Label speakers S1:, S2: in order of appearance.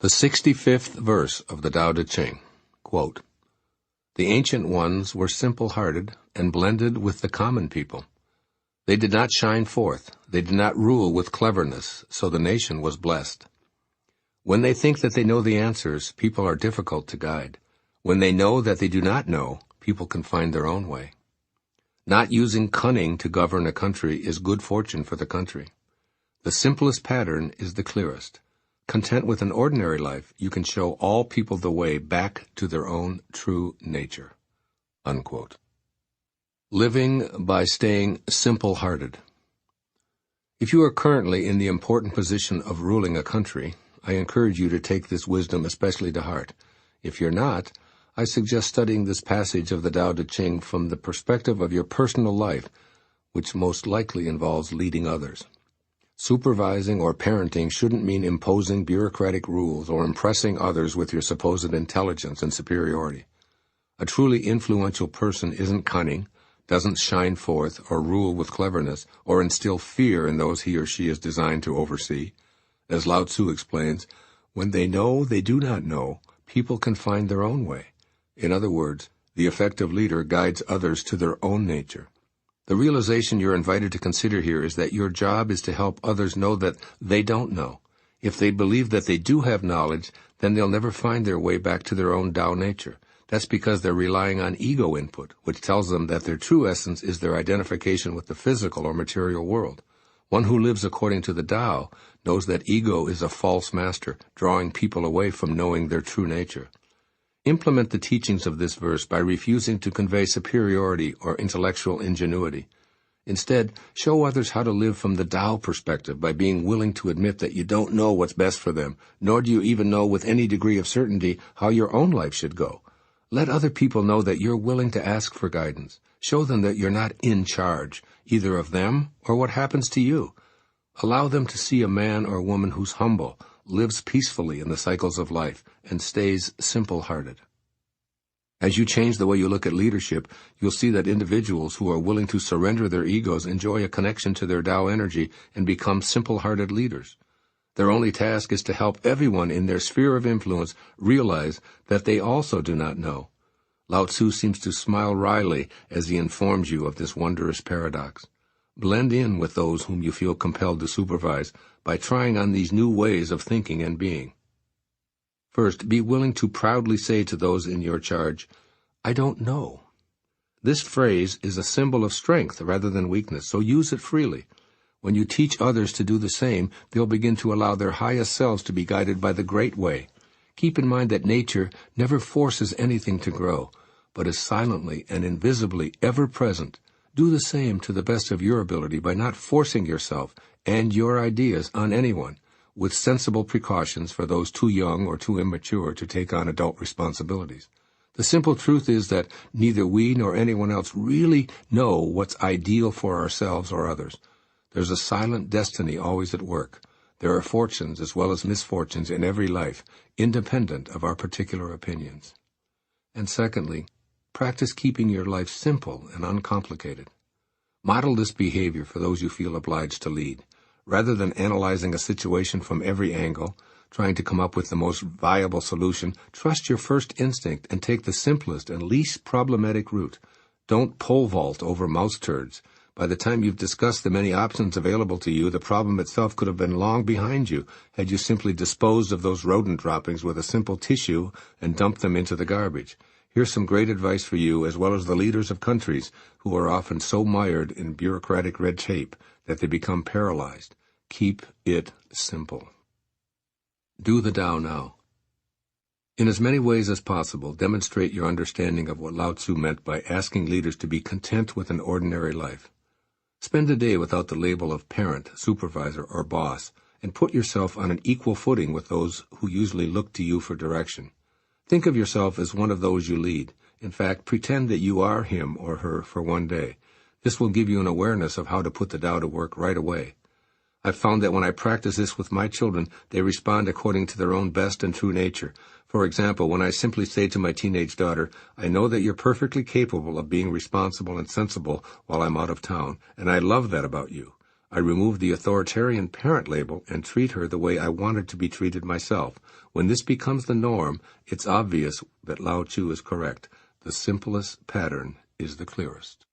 S1: The 65th verse of the Tao Te Ching, quote, "The ancient ones were simple-hearted and blended with the common people. They did not shine forth, they did not rule with cleverness, so the nation was blessed. When they think that they know the answers, people are difficult to guide. When they know that they do not know, people can find their own way. Not using cunning to govern a country is good fortune for the country. The simplest pattern is the clearest. Content with an ordinary life, you can show all people the way back to their own true nature." Unquote. Living by staying simple-hearted. If you are currently in the important position of ruling a country, I encourage you to take this wisdom especially to heart. If you're not, I suggest studying this passage of the Tao Te Ching from the perspective of your personal life, which most likely involves leading others. Supervising or parenting shouldn't mean imposing bureaucratic rules or impressing others with your supposed intelligence and superiority. A truly influential person isn't cunning, doesn't shine forth or rule with cleverness or instill fear in those he or she is designed to oversee. As Lao Tzu explains, when they know they do not know, people can find their own way. In other words, the effective leader guides others to their own nature. The realization you're invited to consider here is that your job is to help others know that they don't know. If they believe that they do have knowledge, then they'll never find their way back to their own Tao nature. That's because they're relying on ego input, which tells them that their true essence is their identification with the physical or material world. One who lives according to the Tao knows that ego is a false master, drawing people away from knowing their true nature. Implement the teachings of this verse by refusing to convey superiority or intellectual ingenuity. Instead, show others how to live from the Tao perspective by being willing to admit that you don't know what's best for them, nor do you even know with any degree of certainty how your own life should go. Let other people know that you're willing to ask for guidance. Show them that you're not in charge, either of them or what happens to you. Allow them to see a man or woman who's humble, lives peacefully in the cycles of life, and stays simple-hearted. As you change the way you look at leadership, you'll see that individuals who are willing to surrender their egos enjoy a connection to their Tao energy and become simple-hearted leaders. Their only task is to help everyone in their sphere of influence realize that they also do not know. Lao Tzu seems to smile wryly as he informs you of this wondrous paradox. Blend in with those whom you feel compelled to supervise by trying on these new ways of thinking and being. First, be willing to proudly say to those in your charge, "I don't know." This phrase is a symbol of strength rather than weakness, so use it freely. When you teach others to do the same, they'll begin to allow their highest selves to be guided by the great way. Keep in mind that nature never forces anything to grow, but is silently and invisibly ever present. Do the same to the best of your ability by not forcing yourself and your ideas on anyone, with sensible precautions for those too young or too immature to take on adult responsibilities. The simple truth is that neither we nor anyone else really know what's ideal for ourselves or others. There's a silent destiny always at work. There are fortunes as well as misfortunes in every life, independent of our particular opinions. And secondly, practice keeping your life simple and uncomplicated. Model this behavior for those you feel obliged to lead. Rather than analyzing a situation from every angle, trying to come up with the most viable solution, trust your first instinct and take the simplest and least problematic route. Don't pole vault over mouse turds. By the time you've discussed the many options available to you, the problem itself could have been long behind you had you simply disposed of those rodent droppings with a simple tissue and dumped them into the garbage. Here's some great advice for you as well as the leaders of countries who are often so mired in bureaucratic red tape that they become paralyzed. Keep it simple. Do the Tao now. In as many ways as possible, demonstrate your understanding of what Lao Tzu meant by asking leaders to be content with an ordinary life. Spend a day without the label of parent, supervisor, or boss, and put yourself on an equal footing with those who usually look to you for direction. Think of yourself as one of those you lead. In fact, pretend that you are him or her for one day. This will give you an awareness of how to put the Tao to work right away. I've found that when I practice this with my children, they respond according to their own best and true nature. For example, when I simply say to my teenage daughter, "I know that you're perfectly capable of being responsible and sensible while I'm out of town, and I love that about you. I remove the authoritarian parent label and treat her the way I wanted to be treated myself. When this becomes the norm, it's obvious that Lao Tzu is correct. The simplest pattern is the clearest.